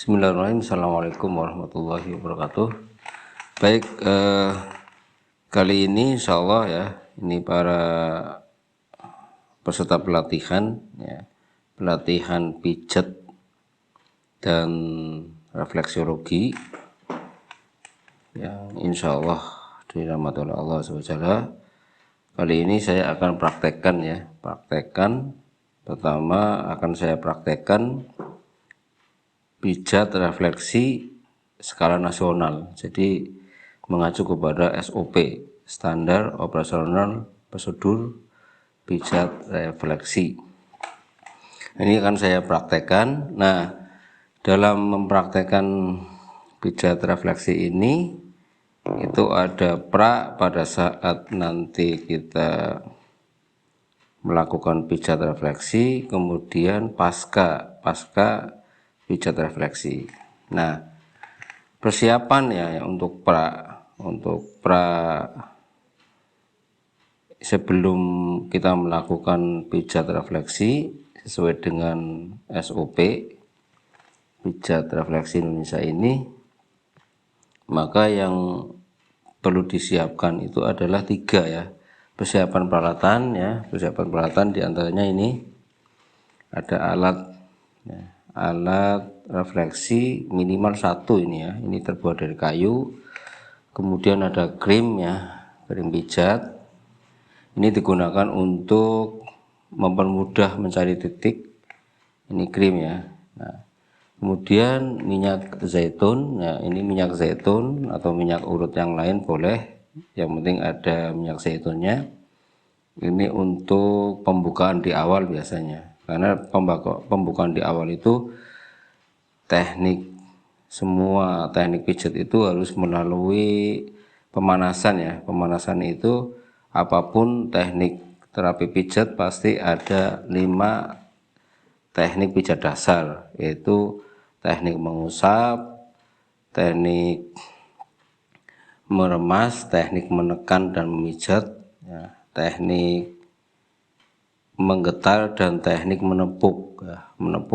Bismillahirrahmanirrahim. Assalamualaikum warahmatullahi wabarakatuh. Baik, kali ini insya Allah ya, ini para peserta pelatihan ya, pelatihan pijat dan refleksiologi yang insya Allah dirahmati oleh Allah SWT. Kali ini saya akan praktekkan ya, pertama akan saya praktekkan pijat refleksi skala nasional. Jadi mengacu kepada SOP, standar operasional prosedur pijat refleksi. Ini akan saya praktekkan. Nah, dalam mempraktekkan pijat refleksi ini itu ada pada saat nanti kita melakukan pijat refleksi, kemudian pasca pijat refleksi. Nah, persiapan ya untuk pra sebelum kita melakukan pijat refleksi sesuai dengan SOP pijat refleksi Indonesia ini, maka yang perlu disiapkan itu adalah 3 ya. Persiapan peralatan diantaranya ini ada alat refleksi minimal 1 ini ya, ini terbuat dari kayu. Kemudian ada krim ya, krim pijat. Ini digunakan untuk mempermudah mencari titik. Ini krim ya. Nah, kemudian minyak zaitun ya, ini minyak zaitun atau minyak urut yang lain boleh, yang penting ada minyak zaitunnya. Ini untuk pembukaan di awal biasanya, karena pembukaan di awal itu semua teknik pijat itu harus melalui pemanasan ya. Pemanasan itu apapun teknik terapi pijat pasti ada 5 teknik pijat dasar, yaitu teknik mengusap, teknik meremas, teknik menekan dan memijat ya, teknik menggetar dan teknik menepuk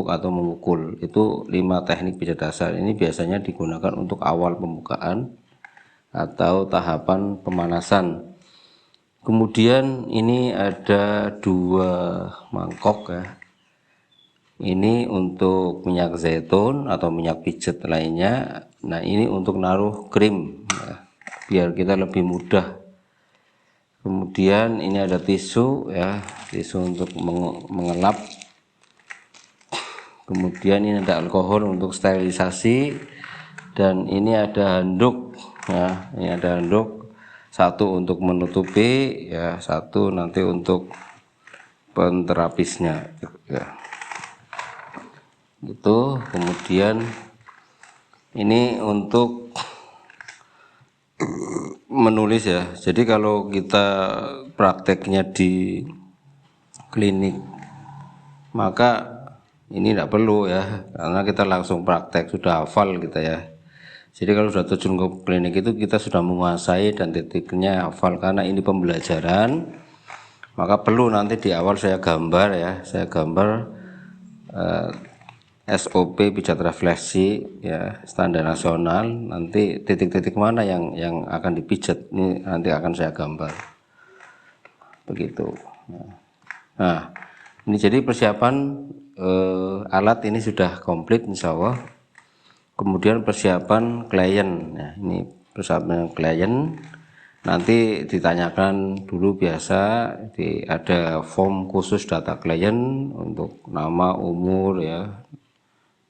atau memukul. Itu 5 teknik pijat dasar. Ini biasanya digunakan untuk awal pembukaan atau tahapan pemanasan. Kemudian ini ada 2 mangkok ya. Ini untuk minyak zaitun atau minyak pijat lainnya. Nah, ini untuk naruh krim ya, biar kita lebih mudah. Kemudian ini ada tisu ya, tisu untuk mengelap. Kemudian ini ada alkohol untuk sterilisasi, dan ini ada handuk ya, ini ada handuk, 1 untuk menutupi ya, 1 nanti untuk penterapisnya ya. Gitu. Kemudian ini untuk menulis ya. Jadi kalau kita prakteknya di klinik, maka ini tidak perlu ya, karena kita langsung praktek, sudah hafal kita ya. Jadi kalau sudah terjun ke klinik itu kita sudah menguasai dan titiknya hafal. Karena ini pembelajaran, maka perlu nanti di awal saya gambar ya, SOP pijat refleksi ya, standar nasional. Nanti titik-titik mana yang akan dipijat ini nanti akan saya gambar begitu. Nah, ini jadi persiapan alat ini sudah komplit insya Allah. Kemudian persiapan klien ya, ini persiapan klien. Nanti ditanyakan dulu biasa, ada form khusus data klien untuk nama, umur ya,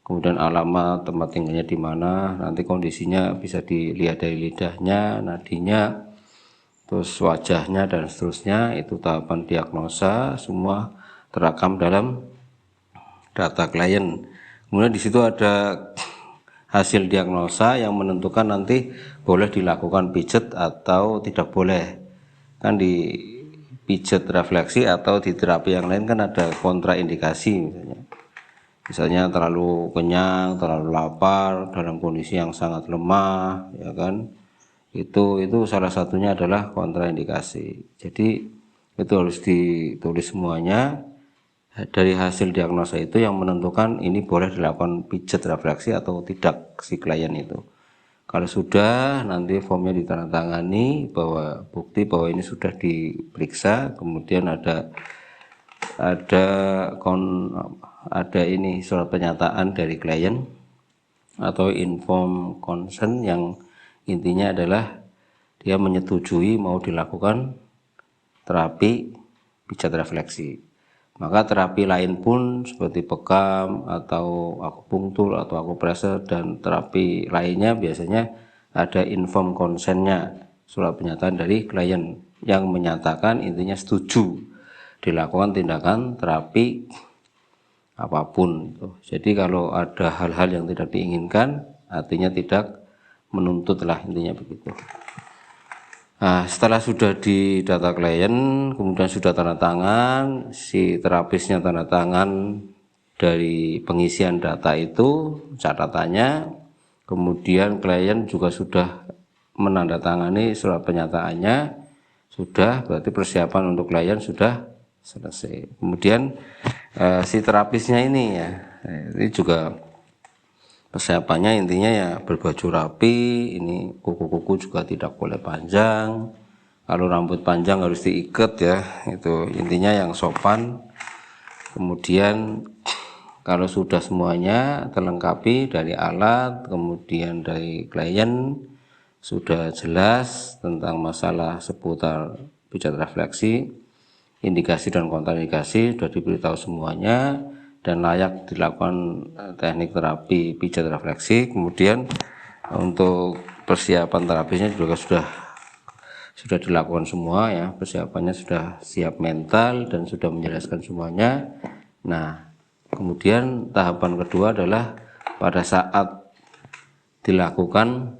kemudian alamat, tempat tinggalnya di mana, nanti kondisinya bisa dilihat dari lidahnya, nadinya, terus wajahnya dan seterusnya. Itu tahapan diagnosa, semua terekam dalam data klien. Kemudian di situ ada hasil diagnosa yang menentukan nanti boleh dilakukan pijat atau tidak boleh. Kan di pijat refleksi atau di terapi yang lain kan ada kontraindikasi misalnya terlalu kenyang, terlalu lapar, dalam kondisi yang sangat lemah ya kan. Itu salah satunya adalah kontraindikasi. Jadi itu harus ditulis semuanya. dari hasil diagnosa itu yang menentukan ini boleh dilakukan pijat refleksi atau tidak si klien itu. Kalau sudah, nanti formnya ditandatangani bahwa bukti bahwa ini sudah diperiksa, kemudian ada ini surat pernyataan dari klien atau inform consent yang intinya adalah dia menyetujui mau dilakukan terapi pijat refleksi. Maka terapi lain pun seperti bekam atau akupunktur atau akupressure dan terapi lainnya biasanya ada inform consent-nya, surat pernyataan dari klien yang menyatakan intinya setuju dilakukan tindakan terapi apapun. Jadi kalau ada hal-hal yang tidak diinginkan, artinya tidak menuntut lah, intinya begitu. Nah, setelah sudah di data klien, kemudian sudah tanda tangan, si terapisnya tanda tangan dari pengisian data itu, catatannya, kemudian klien juga sudah menandatangani surat pernyataannya, sudah berarti persiapan untuk klien sudah selesai. Kemudian si terapisnya ini ya, ini juga persiapannya intinya ya berbaju rapi, ini kuku-kuku juga tidak boleh panjang, kalau rambut panjang harus diikat ya, itu intinya yang sopan. Kemudian kalau sudah semuanya terlengkapi dari alat, kemudian dari klien sudah jelas tentang masalah seputar pijat refleksi, indikasi dan kontraindikasi sudah diberitahu semuanya dan layak dilakukan teknik terapi pijat refleksi. Kemudian untuk persiapan terapisnya juga sudah dilakukan semua ya, persiapannya sudah siap mental dan sudah menjelaskan semuanya. Nah, kemudian tahapan kedua adalah pada saat dilakukan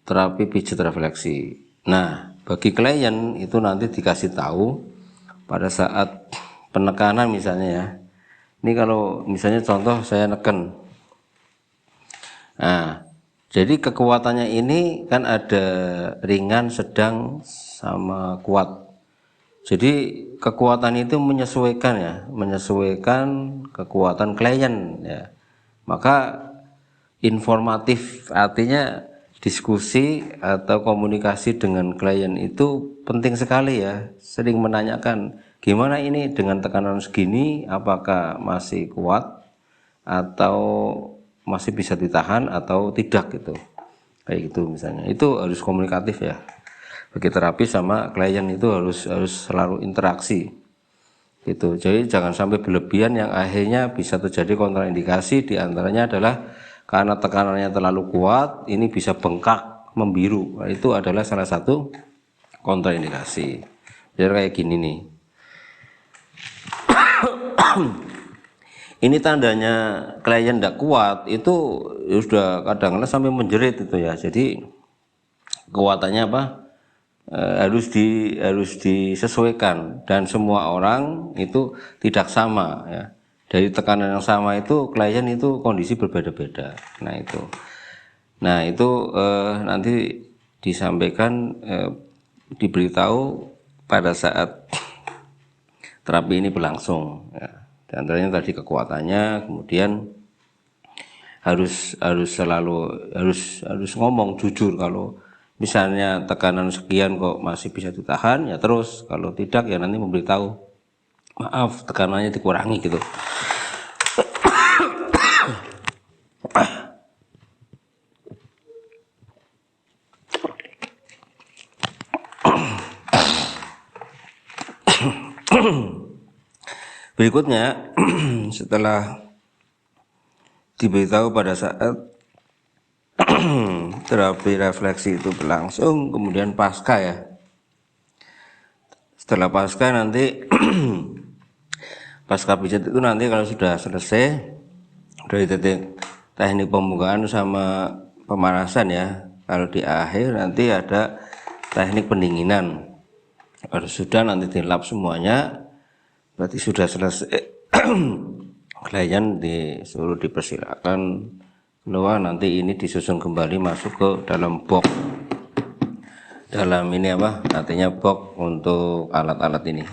terapi pijat refleksi. Nah, bagi klien itu nanti dikasih tahu pada saat penekanan misalnya ya. Ini kalau misalnya contoh saya neken. Nah, jadi kekuatannya ini kan ada ringan, sedang, sama kuat. Jadi kekuatan itu menyesuaikan ya, menyesuaikan kekuatan klien ya. Maka informatif artinya diskusi atau komunikasi dengan klien itu penting sekali ya. Sering menanyakan gimana ini dengan tekanan segini, apakah masih kuat atau masih bisa ditahan atau tidak gitu. Kayak gitu misalnya. Itu harus komunikatif ya. Bagi terapi sama klien itu harus selalu interaksi. Gitu. Jadi jangan sampai berlebihan yang akhirnya bisa terjadi kontraindikasi, diantaranya adalah karena tekanannya terlalu kuat, ini bisa bengkak, membiru. Nah, itu adalah salah satu kontraindikasi. Jadi kayak gini nih. Ini tandanya klien tidak kuat, itu sudah kadang-kadang sampai menjerit itu ya. Jadi kekuatannya apa? Harus disesuaikan dan semua orang itu tidak sama ya. Dari tekanan yang sama itu klien itu kondisi berbeda-beda. Nah itu nanti disampaikan, diberitahu pada saat terapi ini berlangsung. Ya. Di antaranya tadi kekuatannya, kemudian harus ngomong jujur. Kalau misalnya tekanan sekian kok masih bisa ditahan ya terus, kalau tidak ya nanti memberitahu maaf tekanannya dikurangi gitu. Berikutnya setelah diberitahu pada saat terapi refleksi itu berlangsung, kemudian pasca ya. Setelah pasca nanti pasca pijat itu nanti kalau sudah selesai dari titik teknik pembukaan sama pemanasan ya, kalau di akhir nanti ada teknik pendinginan. Kalau sudah nanti dilap semuanya, berarti sudah selesai. Klien disuruh dipersilakan keluar, nanti ini disusun kembali masuk ke dalam box. Dalam ini apa? Artinya box untuk alat-alat ini.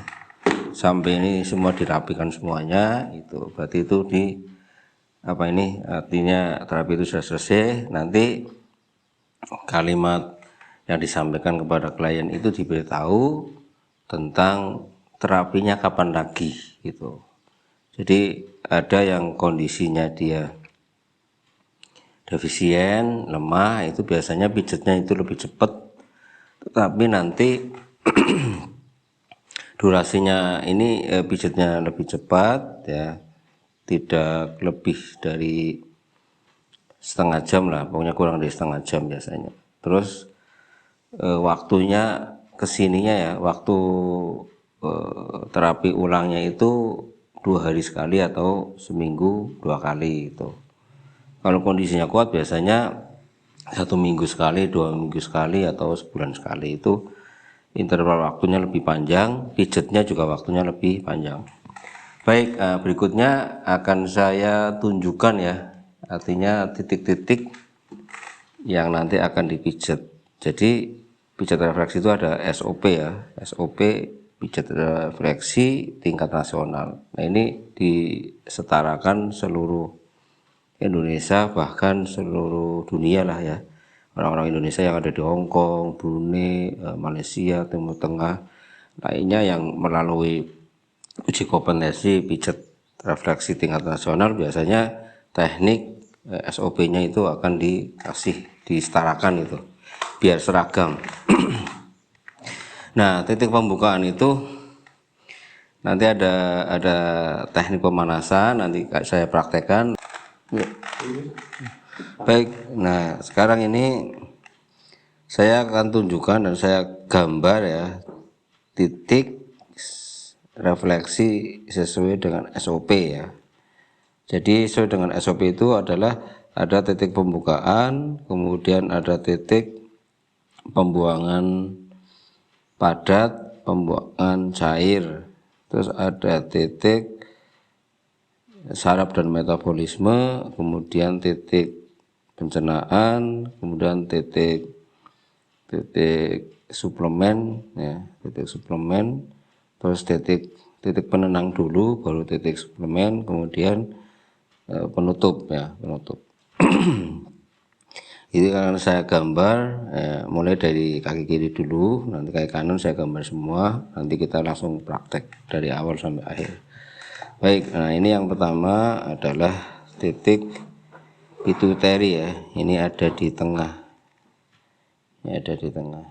sampai ini semua dirapikan semuanya, itu berarti itu di apa ini artinya terapi itu sudah selesai. Nanti kalimat yang disampaikan kepada klien itu diberitahu tentang terapinya kapan lagi gitu. Jadi ada yang kondisinya dia defisien, lemah, itu biasanya pijatnya itu lebih cepat, tetapi nanti durasinya ini pijatnya lebih cepat ya, tidak lebih dari setengah jam lah, pokoknya kurang dari setengah jam biasanya. Terus waktunya kesininya ya, waktu terapi ulangnya itu 2 hari sekali atau seminggu 2 kali itu. Kalau kondisinya kuat biasanya 1 minggu sekali, 2 minggu sekali, atau sebulan sekali. Itu interval waktunya lebih panjang, pijatnya juga waktunya lebih panjang. Baik, berikutnya akan saya tunjukkan ya, artinya titik-titik yang nanti akan dipijat. Jadi pijat refleksi itu ada SOP ya, SOP pijat refleksi tingkat nasional. Nah ini disetarakan seluruh Indonesia, bahkan seluruh dunia lah ya. Orang-orang Indonesia yang ada di Hong Kong, Brunei, Malaysia, Timur Tengah, lainnya yang melalui uji kompetensi pijat refleksi tingkat nasional, biasanya teknik SOP-nya itu akan dikasih, disetarakan itu biar seragam. Nah, titik pembukaan itu nanti ada teknik pemanasan, nanti saya praktekkan. Baik, nah sekarang ini saya akan tunjukkan dan saya gambar ya titik refleksi sesuai dengan SOP ya. Jadi sesuai dengan SOP itu adalah ada titik pembukaan, kemudian ada titik pembuangan padat, pembuangan cair, terus ada titik saraf dan metabolisme, kemudian titik pencernaan, kemudian titik suplemen ya, titik suplemen, terus titik penenang dulu, baru titik suplemen, kemudian penutup ya, penutup. Ini akan saya gambar mulai dari kaki kiri dulu, nanti kaki kanan saya gambar semua, nanti kita langsung praktek dari awal sampai akhir. Baik, nah ini yang pertama adalah titik pituitary ya, ini ada di tengah, ini ada di tengah,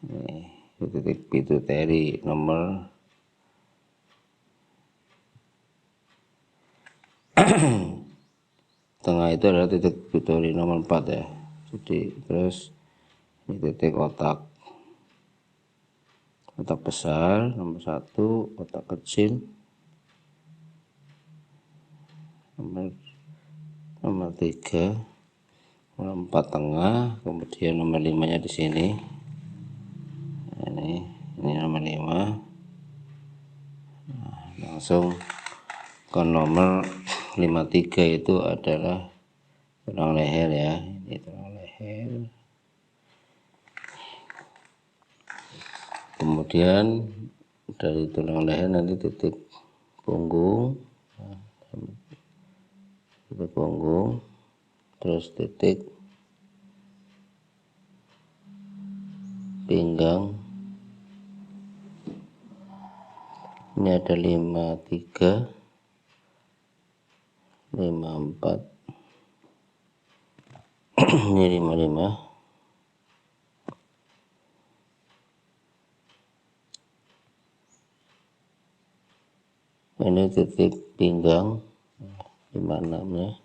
ini titik pituitary nomor tengah itu adalah titik pituitary nomor 4 ya. Jadi terus ini titik otak besar nomor 1, otak kecil nomor 3, nomor 4 tengah, kemudian nomor 5 nya di sini. Ini nomor 5. Nah, langsung ke nomor 53 itu adalah tulang leher ya, ini tulang leher. Kemudian dari tulang leher nanti titik punggung, terus titik pinggang. Ini ada 53, 54, ini 55. Ini titik pinggang 56 ya.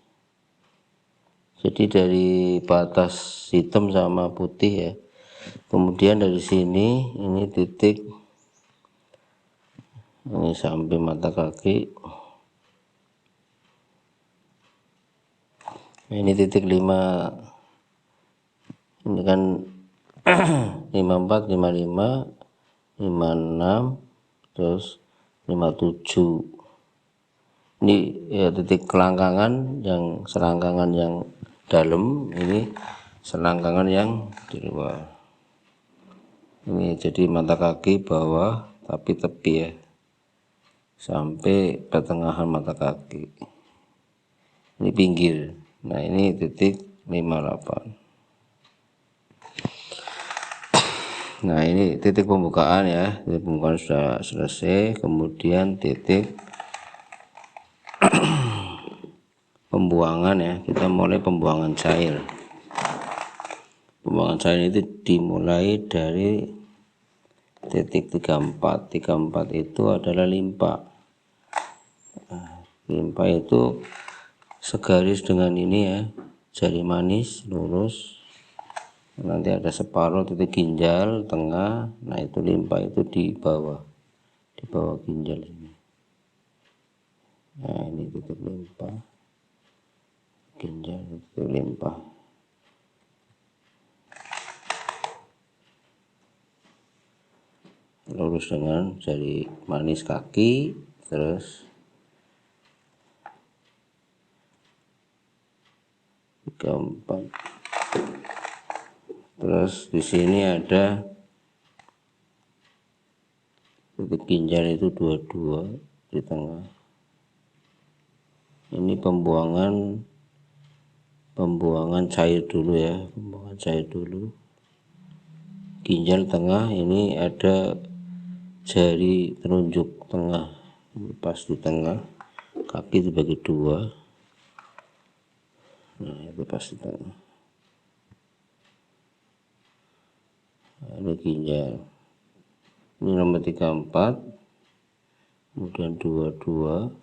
Jadi dari batas hitam sama putih ya. Kemudian dari sini ini titik, ini sampai mata kaki. Ini titik 5, ini kan 54, 55, 56, terus 57. Ini ya titik kelangkangan, yang selangkangan yang dalam, ini selangkangan yang di luar. Ini jadi mata kaki bawah tapi tepi ya, sampai pertengahan mata kaki. Ini pinggir. Nah ini titik 58. Nah ini titik pembukaan ya, titik pembukaan sudah selesai. Kemudian titik pembuangan ya, kita mulai pembuangan cair. Pembuangan cair itu dimulai dari titik 34. 34 itu adalah limpa. Limpa itu segaris dengan ini ya, jari manis lurus, nanti ada separuh titik ginjal tengah. Nah itu limpa itu di bawah ginjal ini. Nah ini titik limpa, ginjal titik limpa. Lurus dengan jari manis kaki, terus 34. Terus di sini ada titik ginjal itu 22 di tengah. Ini pembuangan cair dulu ya, pembuangan cair dulu. Ginjal tengah ini ada jari telunjuk tengah, pas di tengah. Kaki dibagi dua. Nah itu pas di tengah. Nah, ini ginjal. Ini nomor 34, kemudian 22,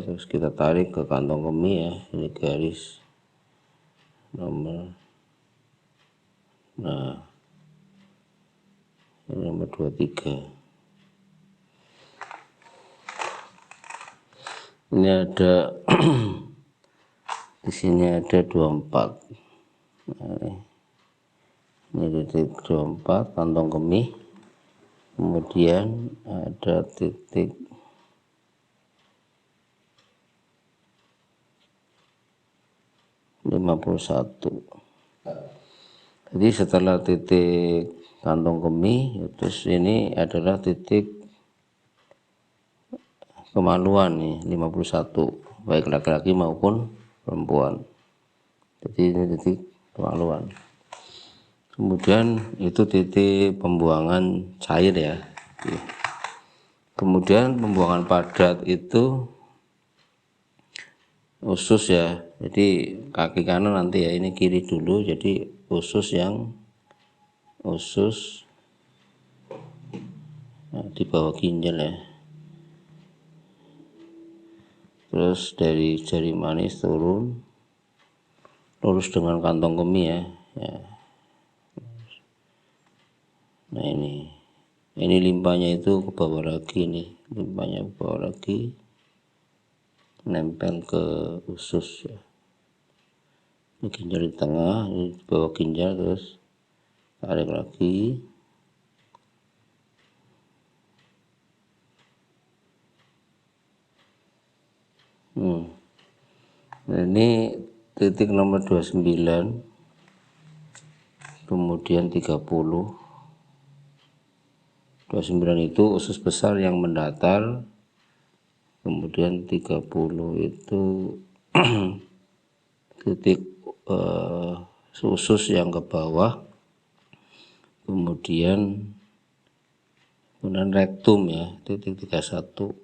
terus kita tarik ke kantong kemih ya. Ini garis nomor, nah ini nomor 23. Ini ada di sini ada 24. Nah, ini titik 24 kantong kemih. Kemudian ada titik 51. Jadi setelah titik kantong kemih, terus ini adalah titik kemaluan nih, 51, baik laki-laki maupun perempuan. Jadi ini titik kemaluan. Kemudian itu titik pembuangan cair ya. Kemudian pembuangan padat itu usus ya. Jadi kaki kanan nanti ya, ini kiri dulu. Jadi usus nah, di bawah ginjal ya. Terus dari jari manis turun lurus dengan kantong kemih ya. Nah ini limpanya itu ke bawah lagi nih, limpanya ke bawah lagi, nempel ke usus ya. Ini ginjal di tengah, ini di bawah ginjal, terus tarik lagi. Nah, ini titik nomor 29, kemudian 30. 29 itu usus besar yang mendatar, kemudian 30 itu titik usus yang ke bawah, kemudian rektum ya, titik 31.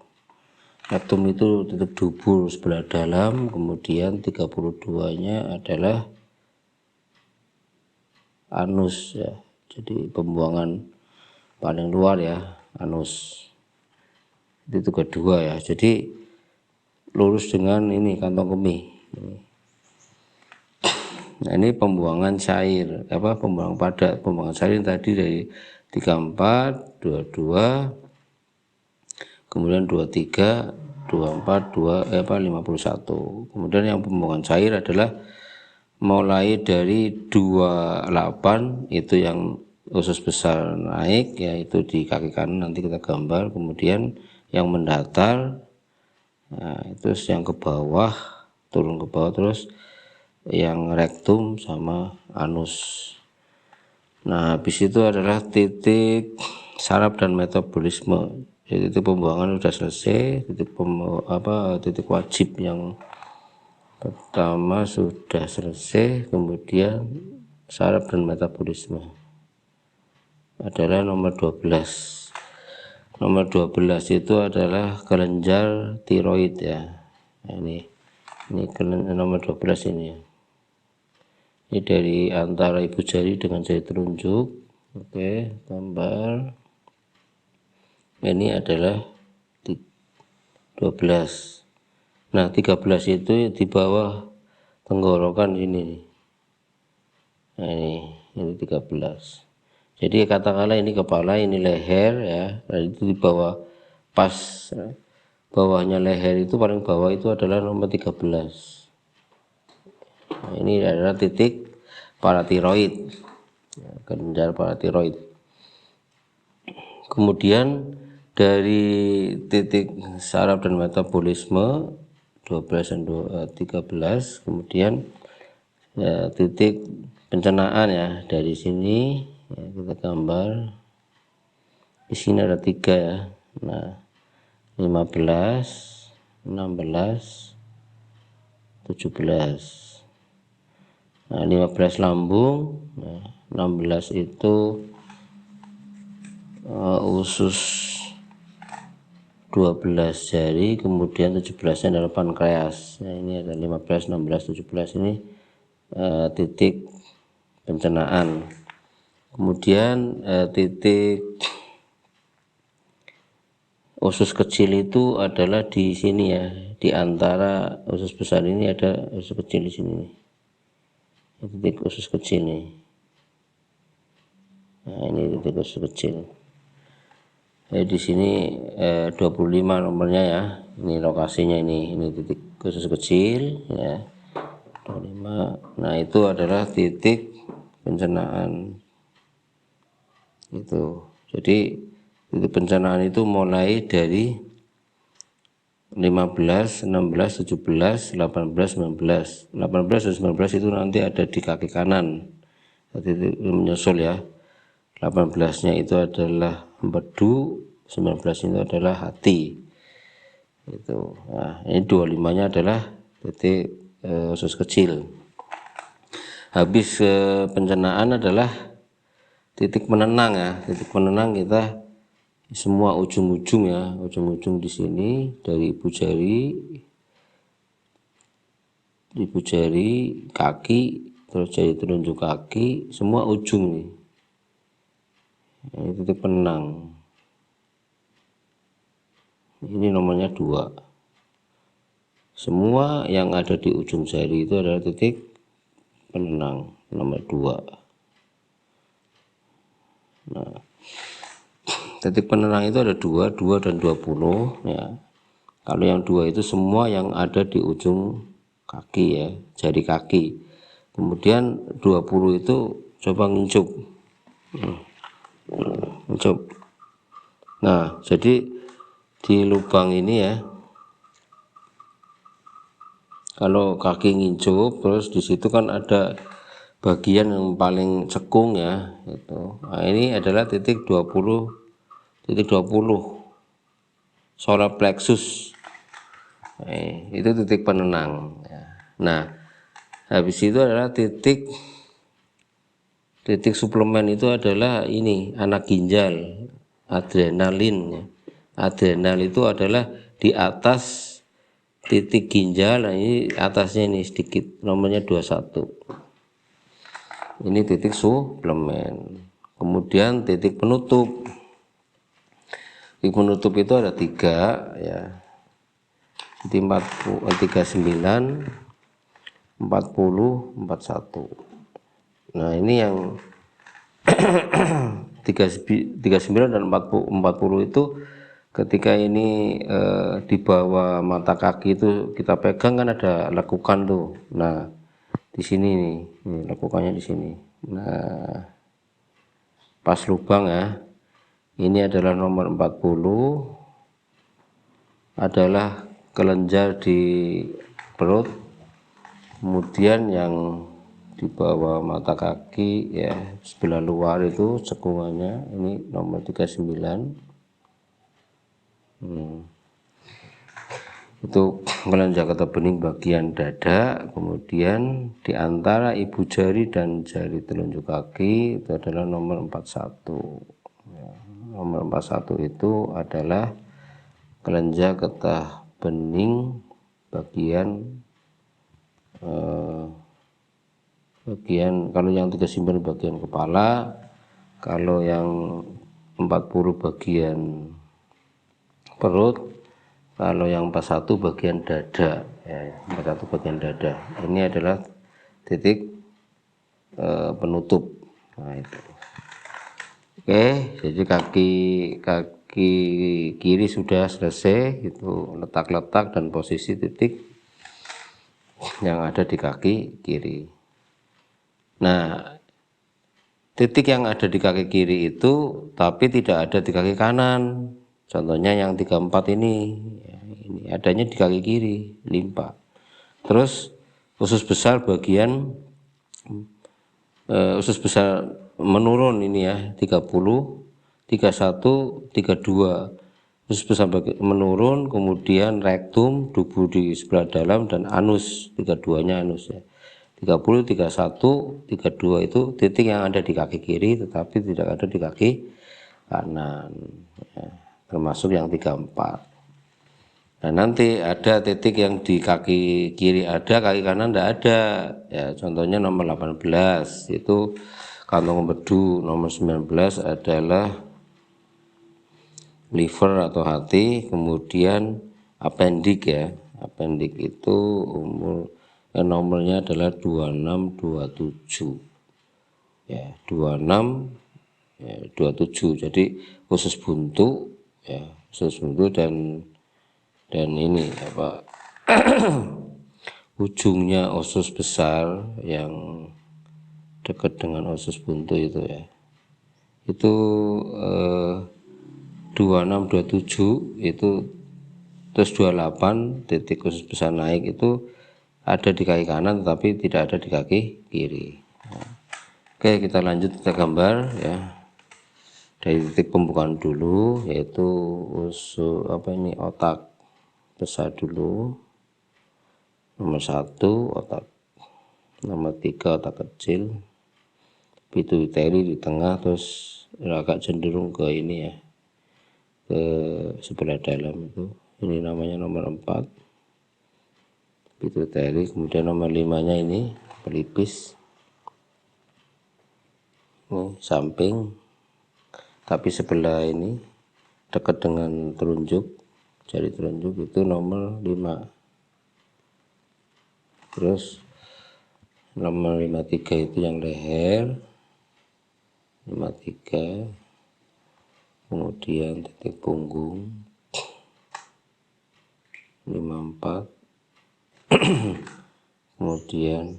Rektum itu titik dubur sebelah dalam, kemudian 32-nya adalah anus ya. Jadi pembuangan paling luar ya, anus. Itu kedua ya. Jadi lurus dengan ini kantong kemih. Nah ini pembuangan cair, pembuangan padat. Pembuangan cair tadi dari 34, 22, kemudian 23, 24, 51. Kemudian yang pembuangan cair adalah mulai dari 28, itu yang usus besar naik, yaitu di kaki kanan, nanti kita gambar. Kemudian yang mendatar, nah, terus yang ke bawah, turun ke bawah, terus yang rektum sama anus. Nah, habis itu adalah titik saraf dan metabolisme. Jadi titik pembuangan sudah selesai, titik wajib yang pertama sudah selesai, kemudian saraf dan metabolisme adalah nomor 12. Nomor 12 itu adalah kelenjar tiroid ya. Nah, ini nomor 12 ini ya. Ini dari antara ibu jari dengan jari telunjuk. Oke, gambar. Ini adalah 12. Nah, 13 itu di bawah tenggorokan ini. Nah, ini 13. Jadi katakanlah ini kepala, ini leher ya. Nah, itu di bawah pas bawahnya leher itu paling bawah itu adalah nomor 13. Nah, ini adalah titik paratiroid. Ya, kelenjar paratiroid. Kemudian dari titik saraf dan metabolisme 12 dan 13, kemudian ya, titik pencernaan ya dari sini ya, kita gambar. Di sini ada 3 ya. Nah, 15, 16, 17. Nah, 15 lambung, nah, 16 itu usus 12 jari, kemudian 17-nya adalah pankreas. Nah, ini ada 15, 16, 17 ini titik pencernaan. Kemudian titik usus kecil itu adalah di sini ya, di antara usus besar ini ada usus kecil di sini. Titik usus kecil nih. Nah, ini titik usus kecil. Di sini 25 nomornya ya. Ini lokasinya ini titik usus kecil ya. 25. Nah, itu adalah titik pencernaan. Itu. Jadi titik pencernaan itu mulai dari 15, 16, 17, 18, 19. 18 dan 19 itu nanti ada di kaki kanan. Jadi menyusul ya. 18-nya itu adalah empedu, 19 itu adalah hati. Itu. Nah, ini 25-nya adalah titik usus kecil. Habis pencernaan adalah titik menenang ya. Titik menenang kita semua ujung-ujung ya, ujung-ujung di sini dari ibu jari kaki, terus jari telunjuk kaki, semua ujung nih. Ini titik penenang. Ini nomornya 2. Semua yang ada di ujung jari itu adalah titik penenang, nomor 2. Nah, titik penenang itu ada 2 dan 20 ya. Kalau yang 2 itu semua yang ada di ujung kaki ya, jari kaki. Kemudian 20 itu coba ngincup. Nah, jadi di lubang ini ya, kalau kaki ngincup terus di situ kan ada bagian yang paling cekung ya itu. Nah, ini adalah titik 20 solar plexus. Itu titik penenang ya. Nah, habis itu adalah titik suplemen itu adalah ini anak ginjal, adrenalin ya. Adrenal itu adalah di atas titik ginjal. Nah, ini atasnya ini sedikit, nomornya 21. Ini titik suplemen. Kemudian titik penutup. Titik penutup itu ada 3 ya. Jadi 39, 40, 41. Nah, ini yang 39 dan 40 itu ketika ini di bawah mata kaki itu kita pegang kan ada lekukan tuh. Nah, di sini nih, lekukannya di sini. Nah, pas lubang ya. Ini adalah nomor 40, adalah kelenjar di perut. Kemudian yang di bawah mata kaki ya, sebelah luar itu cekungannya, ini nomor 39. Itu kelenjar getah bening bagian dada, kemudian di antara ibu jari dan jari telunjuk kaki itu adalah nomor 41 ya. Nomor 41 itu adalah kelenjar getah bening bagian kalau yang 39 bagian kepala, kalau yang 40 bagian perut, kalau yang 41 bagian dada ya, 41 bagian dada. Ini adalah titik penutup. Nah, itu. Oke, jadi kaki kiri sudah selesai, itu letak-letak dan posisi titik yang ada di kaki kiri. Nah, titik yang ada di kaki kiri itu tapi tidak ada di kaki kanan. Contohnya yang 34 ini adanya di kaki kiri, limpa. Terus usus besar bagian usus besar menurun ini ya, 30, 31, 32. Usus besar menurun, kemudian rektum, dubu di sebelah dalam, dan anus, 32-nya anus ya. 30, 31, 32 itu titik yang ada di kaki kiri tetapi tidak ada di kaki kanan ya, termasuk yang 34. Nah, nanti ada titik yang di kaki kiri ada, kaki kanan tidak ada ya. Contohnya nomor 18 itu kantong empedu, nomor 19 adalah liver atau hati, kemudian appendik ya. Appendik itu nomornya adalah 2627 ya, 26 ya, 27. Jadi usus buntu ya, usus buntu dan ini apa ujungnya usus besar yang dekat dengan usus buntu itu ya, itu 2627 itu, terus 28 titik usus besar naik itu ada di kaki kanan tetapi tidak ada di kaki kiri. Oke, kita lanjut, kita gambar ya. Dari titik pembukaan dulu, yaitu usus otak besar dulu, nomor 1 otak, nomor 3 otak kecil, pituitari di tengah, terus agak cenderung ke ini ya, ke sebelah dalam itu. Ini namanya nomor 4 pituitari, kemudian nomor 5-nya ini pelipis, ini samping tapi sebelah ini dekat dengan telunjuk, jari telunjuk, itu nomor 5. Terus nomor 53 itu yang leher, 53, kemudian titik punggung 54, kemudian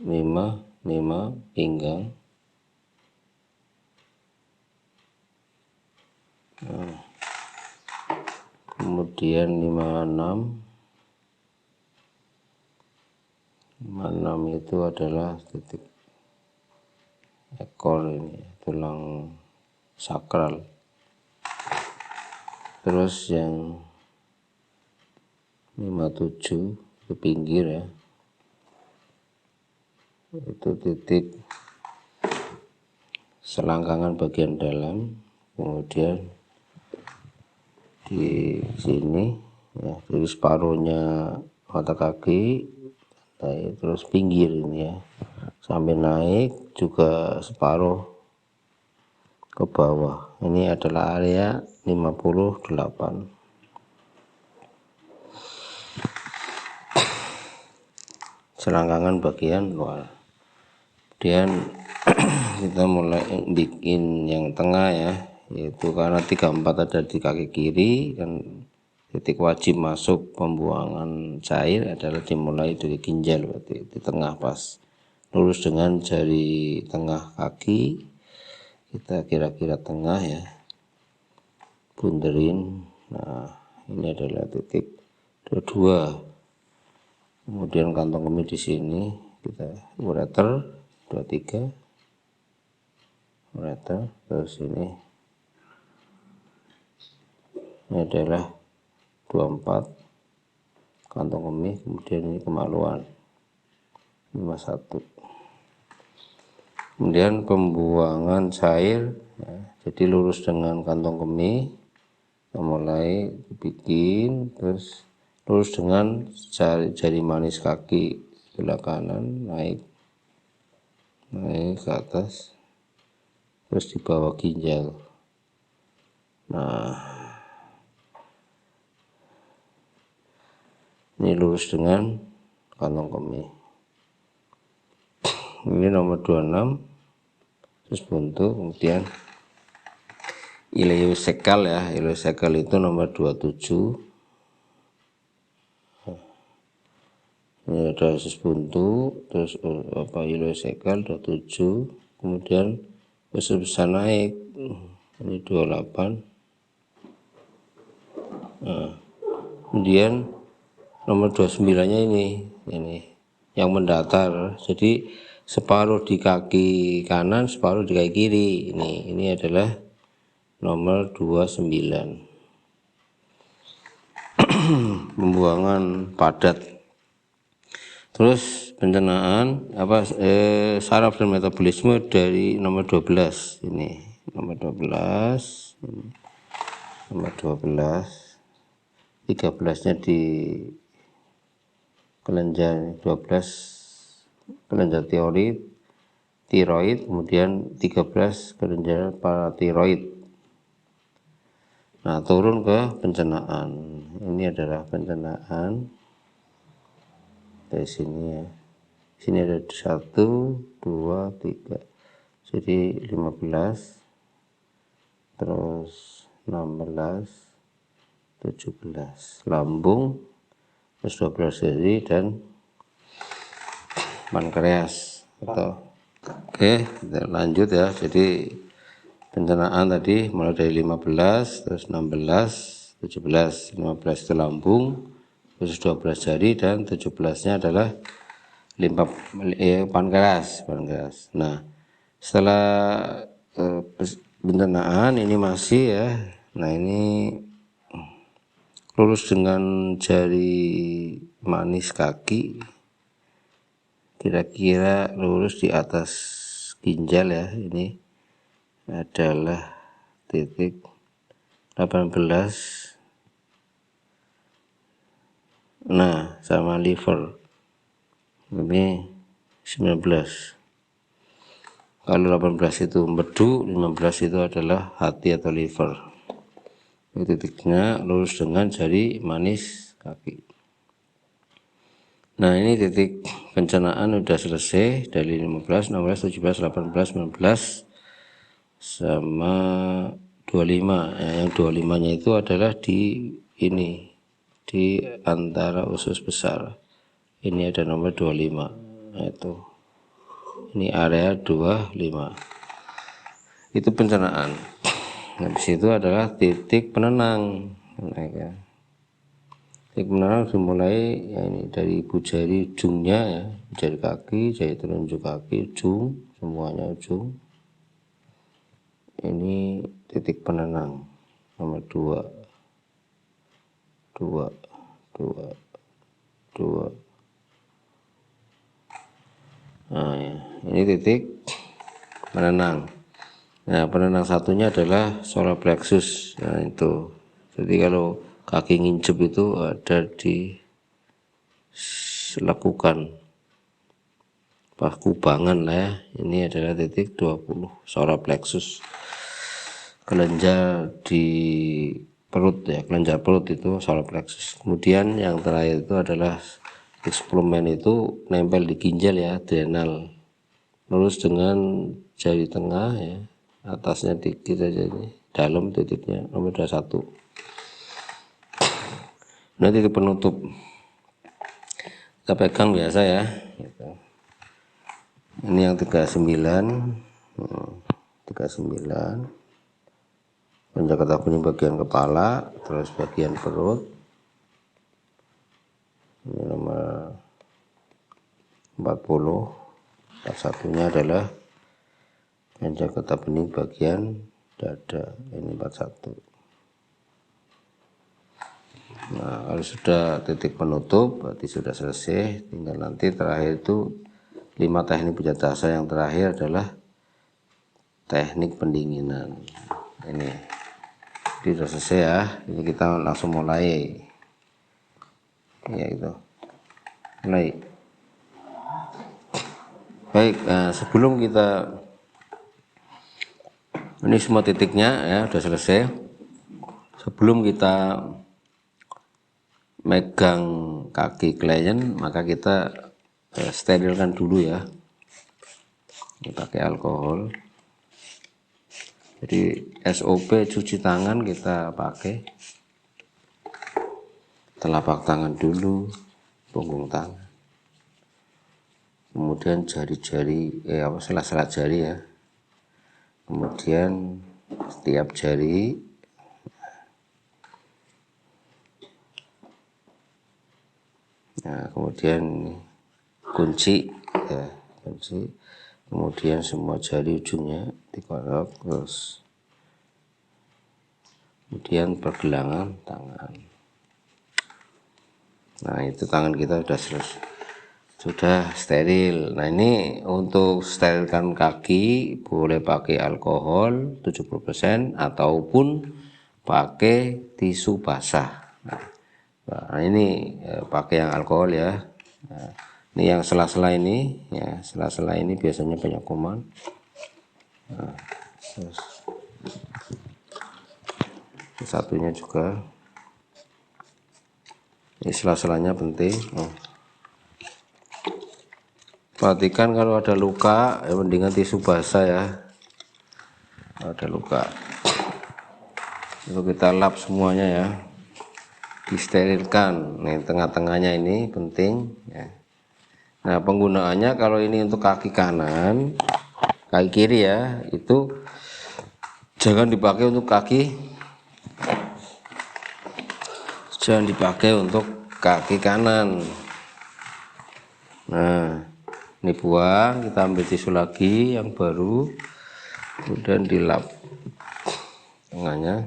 5 pinggang, kemudian 56 itu adalah titik ekor, ini tulang sakral. Terus yang 57 ke pinggir ya, itu titik selangkangan bagian dalam, kemudian di sini ya, jadi separuhnya mata kaki, terus pinggir ini ya, sampai naik juga separuh ke bawah. Ini adalah area 58. Selangkangan bagian luar. Kemudian kita mulai bikin yang tengah ya, yaitu karena 34 ada di kaki kiri dan titik wajib masuk pembuangan cair adalah dimulai dari ginjal, berarti di tengah pas lurus dengan jari tengah kaki, kita kira-kira tengah ya, bunderin. Nah, ini adalah titik kedua Kemudian kantong kemih di sini kita ureter 23 ureter, terus ini adalah 24 kantong kemih, kemudian ini kemaluan 51. Kemudian pembuangan cair ya, jadi lurus dengan kantong kemih, kita mulai bikin, terus lurus dengan jari manis kaki sebelah kanan, naik ke atas, terus di bawah ginjal. Nah, ini lurus dengan kantong kemih. Ini nomor 26, terus buntu, kemudian iliosekal ya, iliosekal itu nomor 27. Ini ada usus buntu, terus iliosekal 27, kemudian usus besar naik, ini 28. Nah, kemudian nomor 29 nya ini yang mendatar, jadi separuh di kaki kanan, separuh di kaki kiri. Ini adalah nomor 29. Pembuangan padat. Terus pencernaan saraf dan metabolisme dari nomor 12 ini. Nomor 12. Nomor 12. 13-nya di kelenjar 12 kelenjar tiroid, kemudian 13 kelenjar paratiroid. Nah, turun ke pencernaan. Ini adalah pencernaan dari sini ya. Sini ada 1, 2, 3. Jadi 15. Terus 16, 17. Lambung, terus 12 jari dan pankreas atau oke, kita lanjut ya. Jadi pencernaan tadi mulai dari 15, terus 16, 17. 15 itu lambung, terus 12 jari, dan 17-nya adalah pankreas. Nah, setelah pencernaan ini masih ya. Nah, ini lurus dengan jari manis kaki, kira-kira lurus di atas ginjal ya. Ini adalah titik 18. Nah, sama liver ini 19. Kalau 18 itu empedu, 15 itu adalah hati atau liver. Ini titiknya lurus dengan jari manis kaki. Nah, ini titik pencernaan udah selesai dari 15, 16, 17, 18, 19 sama 25. Yang 25-nya itu adalah di ini, di antara usus besar. Ini ada nomor 25. Nah, itu. Ini area 25. Itu pencernaan. Habis itu adalah titik penenang. Nah, ya. Titik penenang dimulai ya, ini dari ibu jari ujungnya ya, jari kaki, jari telunjuk kaki, ujung, semuanya ujung. Ini titik penenang nomor 2. Nah, ya. Ini titik penenang. Nah, penenang satunya adalah solar plexus. Nah, itu. Jadi kalau kaki ngincep itu ada di lekukan kubangan lah ya. Ini adalah titik 20 solar plexus. Kelenjar di perut ya, kelenjar perut itu solar plexus. Kemudian yang terakhir itu adalah eksplumen, itu nempel di ginjal ya, adrenal. Lurus dengan jari tengah ya, atasnya dikit aja ini, dalam titiknya nomor 21. Nah, titik penutup kita pegang biasa ya. Ini yang 39, 39. Penjaga tabung bagian kepala, terus bagian perut. Ini nomor 41-nya adalah kelenjar getah bening bagian dada, ini 41. Nah, kalau sudah titik penutup berarti sudah selesai. Tinggal nanti terakhir itu 5 teknik pijat rasa. Yang terakhir adalah teknik pendinginan. Ini sudah selesai ya. Ini kita langsung mulai. Ya itu. Mulai. Baik, sebelum kita ini semua titiknya ya sudah selesai. Sebelum kita megang kaki klien, maka kita sterilkan dulu ya. Ini pakai alkohol. Jadi SOP cuci tangan kita pakai. Telapak tangan dulu, punggung tangan. Kemudian jari-jari, sela-sela jari ya. Kemudian setiap jari. Nah, kemudian kunci ya, kunci. Kemudian semua jari ujungnya dikorok, terus kemudian pergelangan tangan. Nah, itu tangan kita sudah steril. Nah, ini untuk sterilkan kaki boleh pakai alkohol 70% ataupun pakai tisu basah. Nah, ini pakai yang alkohol ya. Nah, ini yang sela-sela ini ya, sela-sela ini biasanya banyak kuman. Nah, terus satunya juga ini sela-selanya penting. Perhatikan kalau ada luka ya mendingan tisu basah ya. Kalau ada luka itu kita lap semuanya ya, disterilkan. Nih tengah-tengahnya ini penting ya. Nah, penggunaannya kalau ini untuk kaki kanan, kaki kiri ya, itu jangan dipakai untuk kaki kanan. Nah, ini buang, kita ambil tisu lagi yang baru, kemudian dilap tengahnya.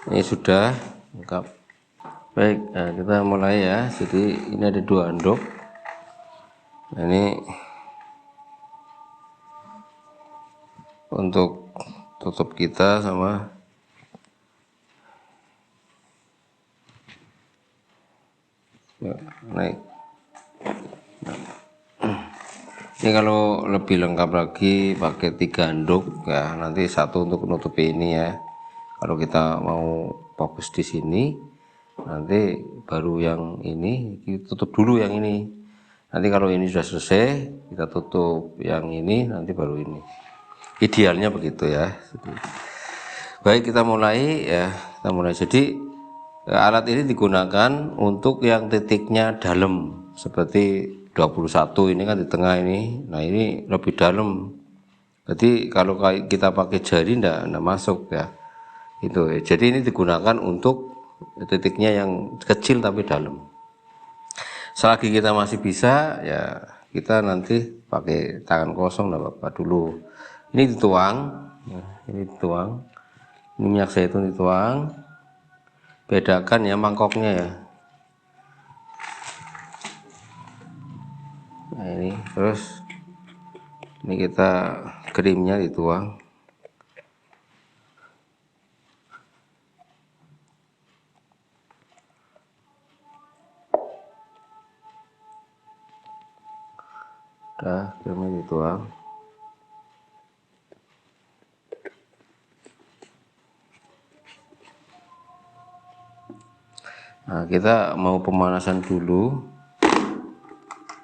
Ini sudah lengkap. Baik, nah kita mulai ya. Jadi ini ada 2 handuk. Nah, ini untuk tutup kita sama naik. Ini kalau lebih lengkap lagi pakai 3 handuk ya, nanti satu untuk menutupi ini ya. Kalau kita mau fokus di sini, nanti baru yang ini kita tutup dulu yang ini. Nanti kalau ini sudah selesai, kita tutup yang ini, nanti baru ini. Idealnya begitu ya. Baik, kita mulai ya. Kita mulai. Jadi alat ini digunakan untuk yang titiknya dalam, seperti 21 ini kan di tengah ini. Nah, ini lebih dalam. Jadi kalau kita pakai jari enggak masuk ya. Itu. Jadi ini digunakan untuk titiknya yang kecil tapi dalam. Selagi kita masih bisa ya, kita nanti pakai tangan kosong enggak apa-apa dulu. Ini dituang, ini dituang. Ini minyak zaitun dituang. Bedakan ya mangkoknya ya. Nah, ini terus ini kita krimnya dituang. Udah, krimnya dituang. Nah, kita mau pemanasan dulu.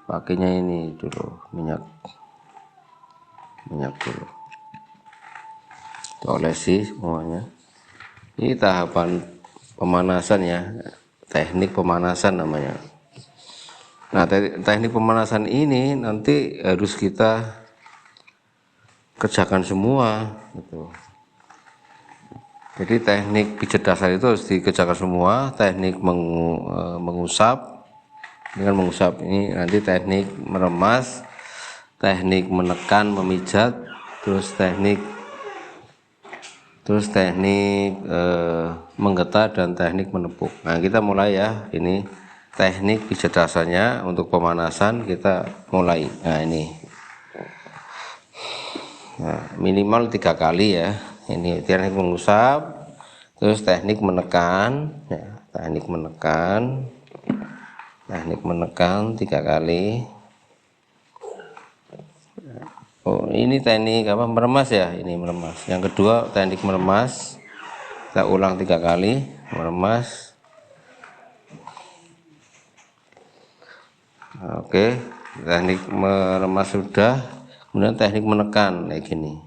Pakainya ini dulu, minyak dulu. Kita olesi semuanya. Ini tahapan pemanasan ya, teknik pemanasan namanya. Nah, teknik pemanasan ini nanti harus kita kerjakan semua gitu. Jadi teknik pijat dasar itu harus dikerjakan semua. Teknik mengusap, dengan mengusap ini nanti teknik meremas, teknik menekan, memijat, terus teknik menggetar dan teknik menepuk. Nah, kita mulai ya. Ini teknik pijat dasarnya untuk pemanasan kita mulai. Nah, ini. Nah, minimal 3 kali ya. Ini teknik mengusap, terus teknik menekan, ya, teknik menekan 3 kali. Oh, ini teknik apa, meremas ya, ini meremas. Yang kedua teknik meremas, kita ulang 3 kali, meremas. Oke, teknik meremas sudah, kemudian teknik menekan kayak gini.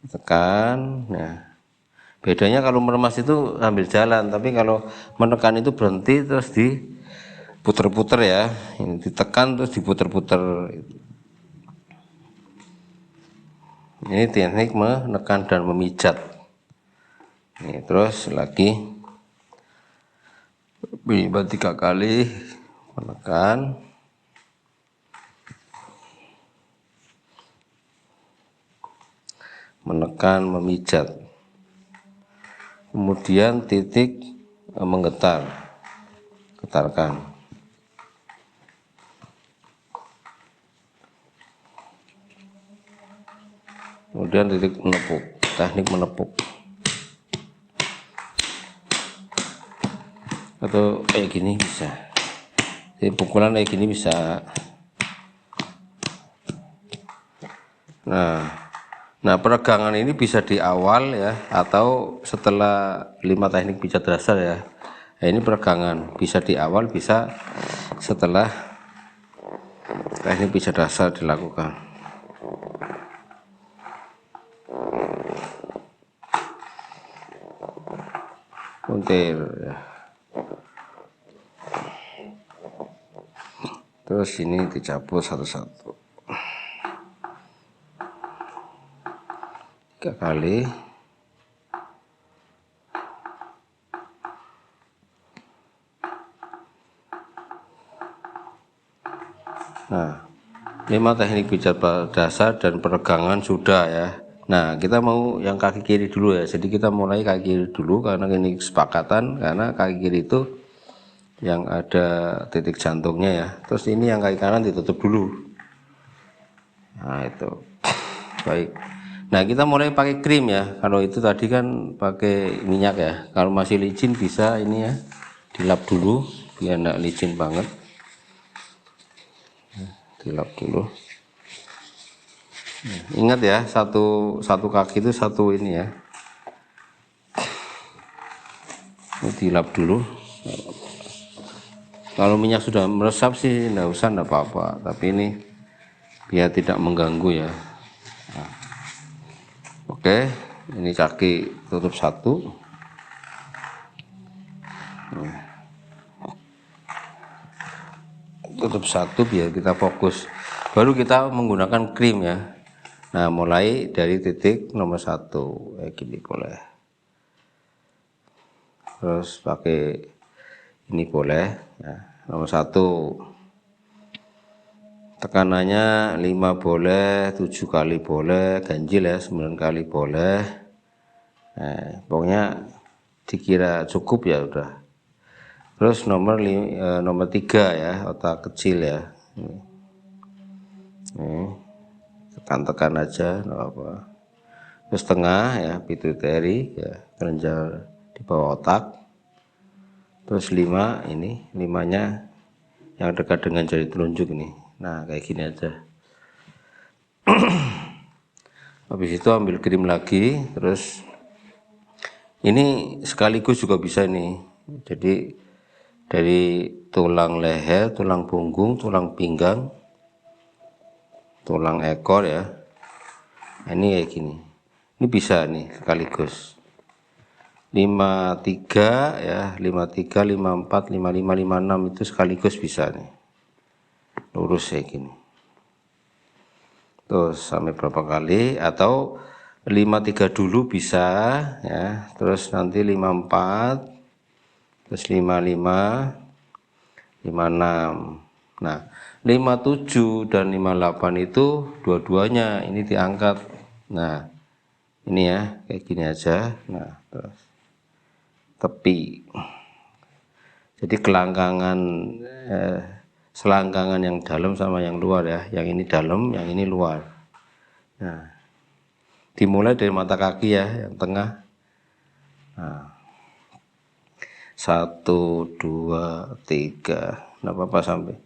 Tekan, nah. Bedanya kalau meremas itu sambil jalan, tapi kalau menekan itu berhenti terus diputer-puter ya. Ini ditekan terus diputer-puter. Ini teknik menekan dan memijat. Ini terus lagi 3 kali menekan, memijat. Kemudian titik menggetar, getarkan. Kemudian titik menepuk, teknik menepuk. Atau kayak gini bisa. Jadi pukulan kayak gini bisa. Nah, peregangan ini bisa di awal ya, atau setelah 5 teknik pijat dasar ya. Nah, ini peregangan bisa di awal, bisa setelah teknik pijat dasar dilakukan. Puntir ya. Terus ini dicabut satu-satu. 3 kali. Nah, 5 teknik pijat dasar dan peregangan sudah ya. Nah, kita mau yang kaki kiri dulu ya. Jadi kita mulai kaki kiri dulu karena ini kesepakatan, karena kaki kiri itu yang ada titik jantungnya ya. Terus ini yang kaki kanan ditutup dulu. Nah, itu. Baik. Nah, kita mulai pakai krim ya. Kalau itu tadi kan pakai minyak ya. Kalau masih licin bisa ini ya, dilap dulu biar enggak licin banget. Dilap dulu. Ingat ya, satu kaki itu satu ini ya. Ini dilap dulu. Kalau minyak sudah meresap sih enggak usah, enggak apa-apa. Tapi ini biar tidak mengganggu ya. Nah. Oke, ini kaki tutup 1. Tutup 1 biar kita fokus. Baru kita menggunakan krim ya. Nah, mulai dari titik nomor 1 kayak gini boleh. Terus pakai ini boleh ya. Nomor 1 tekanannya 5 boleh, 7 kali boleh, ganjil ya 9 kali boleh. Nah, pokoknya dikira cukup ya udah. Terus nomor 3 ya, otak kecil ya. Tekan-tekan aja, nggak apa. Terus tengah ya, pituitary ya, kelenjar di bawah otak. Terus 5 ini, 5-nya yang dekat dengan jari telunjuk nih. Nah, kayak gini aja. Habis itu ambil krim lagi, terus ini sekaligus juga bisa nih. Jadi dari tulang leher, tulang punggung, tulang pinggang, tulang ekor ya. Ini kayak gini. Ini bisa nih sekaligus. 53 ya, 53, 54, 55, 56 itu sekaligus bisa nih. Lurus kayak gini. terus sampai berapa kali, atau 53 dulu bisa ya, terus nanti 54, terus 55, 56. Nah 57 dan 58 itu dua-duanya ini diangkat. Nah ini ya kayak gini aja. Nah terus tepi, jadi kelangkangan selangkangan yang dalam sama yang luar ya, yang ini dalam, yang ini luar. Nah dimulai dari mata kaki ya, yang tengah. Nah 1, 2, 3, nggak apa-apa sampai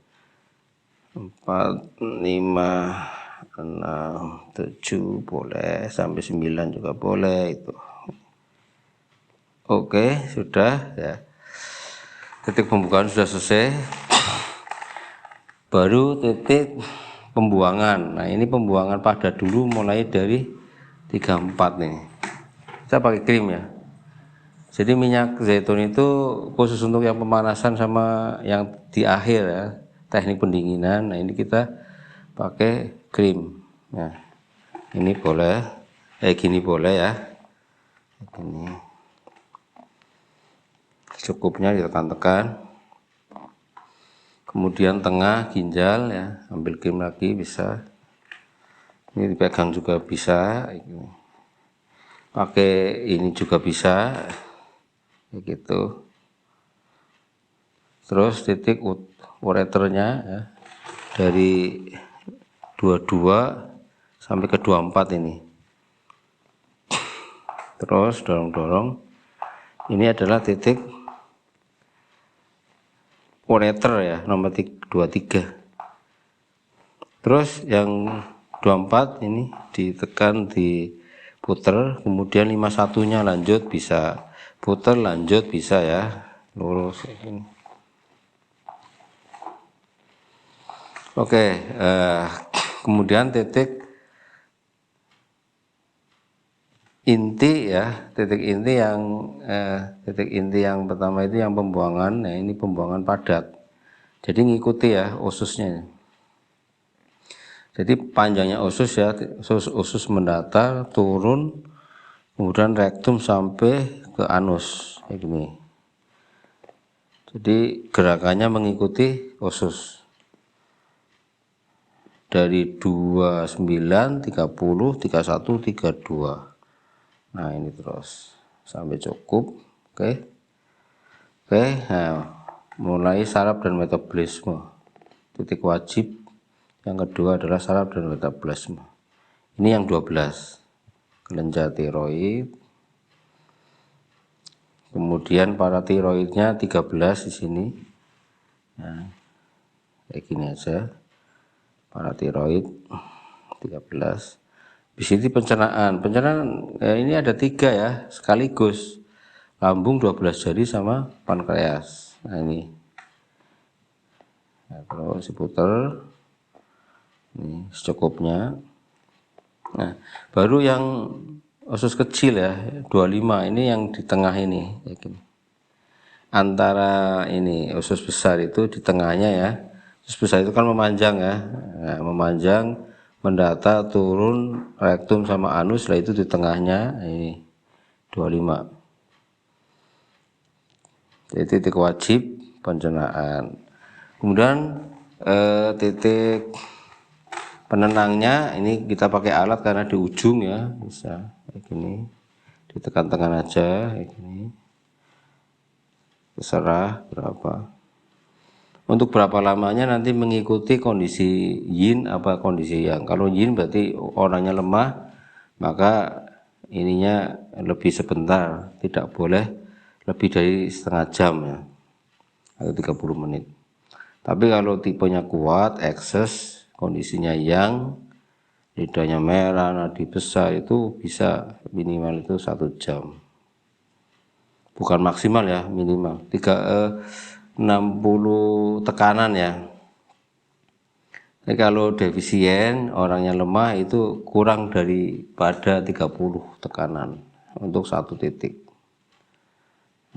4, 5, 6, 7 boleh, sampai 9 juga boleh itu. Oke, sudah ya. Titik pembukaan sudah selesai. Baru titik pembuangan. Nah, ini pembuangan padat dulu mulai dari 34 nih. Kita pakai krim ya. Jadi minyak zaitun itu khusus untuk yang pemanasan sama yang di akhir ya, teknik pendinginan. Nah, ini kita pakai krim. Nah, ini boleh, gini boleh ya. Ini cukupnya ditekan-tekan. Kemudian tengah ginjal ya, ambil krim lagi bisa. Ini dipegang juga bisa. Pakai ini juga bisa. Kayak gitu. Terus titik ureternya ya, dari 22 sampai ke 24 ini. Terus dorong-dorong. Ini adalah titik ureter ya, nomor 23. Terus yang 24 ini ditekan, diputer, kemudian 51-nya lanjut bisa, puter lanjut bisa ya, lurus ini. Oke, kemudian titik inti ya, titik inti yang pertama itu yang pembuangan. Nah ini pembuangan padat, jadi ngikuti ya ususnya. Jadi panjangnya usus ya, usus mendatar turun, kemudian rektum sampai ke anus kayak gini. Jadi gerakannya mengikuti usus dari 29, 30, 31, 32. Nah ini terus sampai cukup. Oke. Nah mulai saraf dan metabolisme. Titik wajib yang kedua adalah saraf dan metabolisme. Ini yang 12, kelenjar tiroid. Kemudian paratiroidnya 13 di sini. Nah, kayak gini aja. Paratiroid 13. Di sini pencernaan ini ada 3 ya sekaligus, lambung 12 jari sama pankreas. Nah ini, nah, terus diputer, ini secukupnya. Nah baru yang usus kecil ya 25, ini yang di tengah ini, antara ini usus besar itu di tengahnya ya. Usus besar itu kan memanjang ya, nah, memanjang, mendata, turun, rektum sama anus, lah itu di tengahnya ini 25. Jadi titik wajib pencernaan. Kemudian titik penenangnya ini kita pakai alat karena di ujung ya, bisa kayak gini, ditekan-tekan aja kayak gini, terserah berapa. Untuk berapa lamanya nanti mengikuti kondisi yin apa kondisi yang. Kalau yin berarti orangnya lemah, maka ininya lebih sebentar, tidak boleh lebih dari setengah jam ya, atau 30 menit. Tapi kalau tipenya kuat, ekses, kondisinya yang, lidahnya merah, nadi besar, itu bisa minimal itu 1 jam. Bukan maksimal ya, minimal 60 tekanan ya. Jadi kalau defisien, orangnya lemah, itu kurang daripada 30 tekanan untuk 1 titik.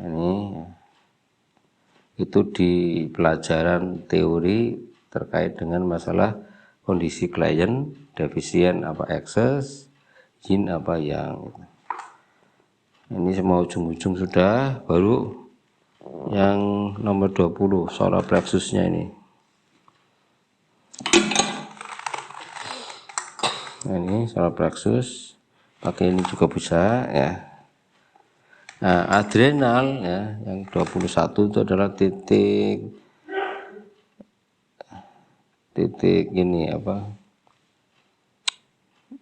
Ini itu di pelajaran teori terkait dengan masalah kondisi klien, defisien apa excess, yin apa yang. Ini semua ujung-ujung sudah, baru yang nomor 20 solar plexusnya ini. Nah, ini solar plexus, pakai ini juga bisa ya. Nah, adrenal ya, yang 21 itu adalah titik ini apa?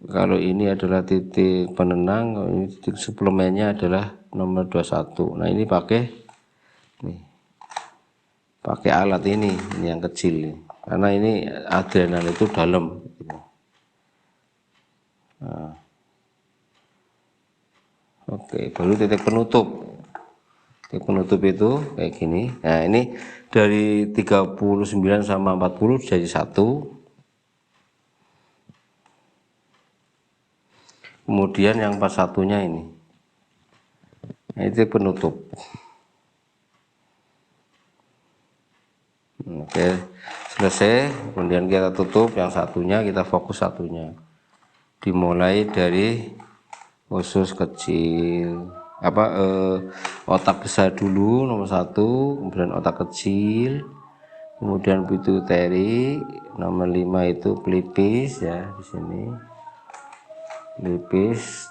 Kalau ini adalah titik penenang, ini titik suplemennya adalah nomor 21. Nah, ini pakai nih. Pakai alat ini yang kecil nih. Karena ini adrenal itu dalam. Nah. Oke, baru titik penutup. Titik penutup itu kayak gini. Nah, ini dari 39 sama 40 jadi 1. Kemudian yang 41-nya ini. Nah, itu penutup. Oke, selesai. Kemudian kita tutup yang satunya, kita fokus satunya. Dimulai dari usus kecil otak besar dulu nomor 1, kemudian otak kecil, kemudian pituitari, nomor 5 itu pelipis ya, di sini pelipis.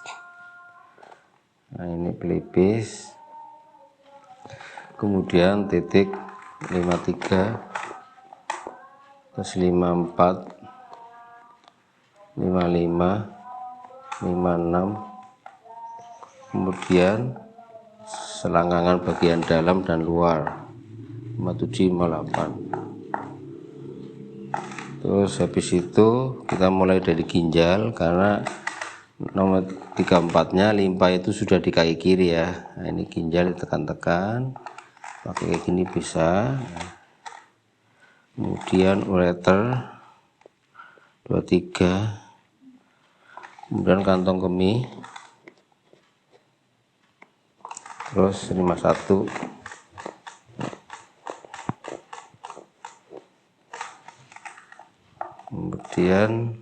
Nah, ini pelipis, kemudian titik 53, terus 54, 55, 56, kemudian selangkangan bagian dalam dan luar 57, 58. Terus habis itu kita mulai dari ginjal, karena nomor 34-nya limpa itu sudah di kaki kiri ya. Nah, ini ginjal ditekan-tekan pakai kayak gini bisa. Kemudian ureter 23, kemudian kantong kemih, terus 51, kemudian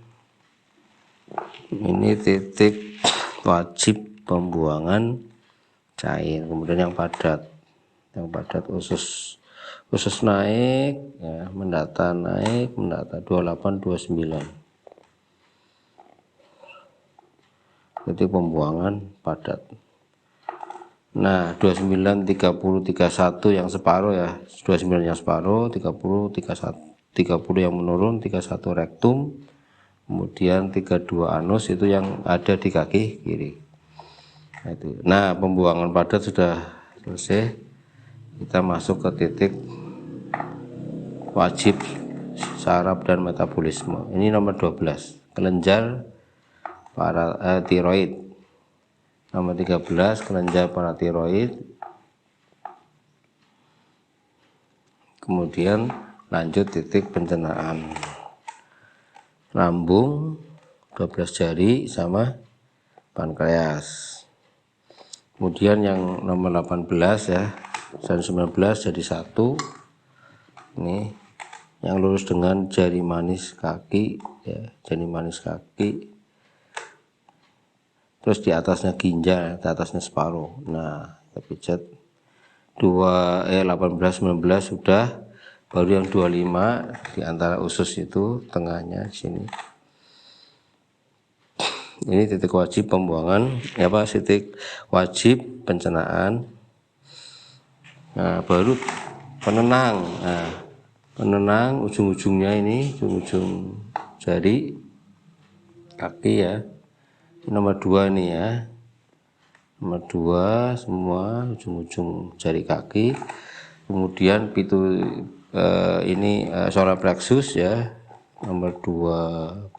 ini titik wajib pembuangan cair, kemudian yang padat usus naik ya, mendata naik, mendata 28, 29, titik pembuangan padat. Nah, 29, 30, 31 yang separuh ya, 29 yang separuh, 30, 31, 30 yang menurun, 31 rektum, kemudian 32 anus itu yang ada di kaki kiri. Nah, pembuangan padat sudah selesai. Kita masuk ke titik wajib saraf dan metabolisme. Ini nomor 12, kelenjar tiroid. Nomor 13, kelenjar paratiroid. Kemudian lanjut titik pencernaan. Lambung 12 jari sama pankreas. Kemudian yang nomor 18 ya, dan 19 jadi 1. Ini yang lurus dengan jari manis kaki ya, jari manis kaki. Terus di atasnya ginjal, di atasnya separuh. Nah, kita pijat 18, 19 sudah, baru yang 25 di antara usus itu, tengahnya di sini. Ini titik wajib pembuangan, titik wajib pencernaan. Nah, baru penenang. Nah, penenang ujung-ujungnya ini, ujung-ujung jari kaki ya. Nomor 2 nih ya. Nomor 2 semua ujung-ujung jari kaki. Kemudian solar plexus ya, nomor 20.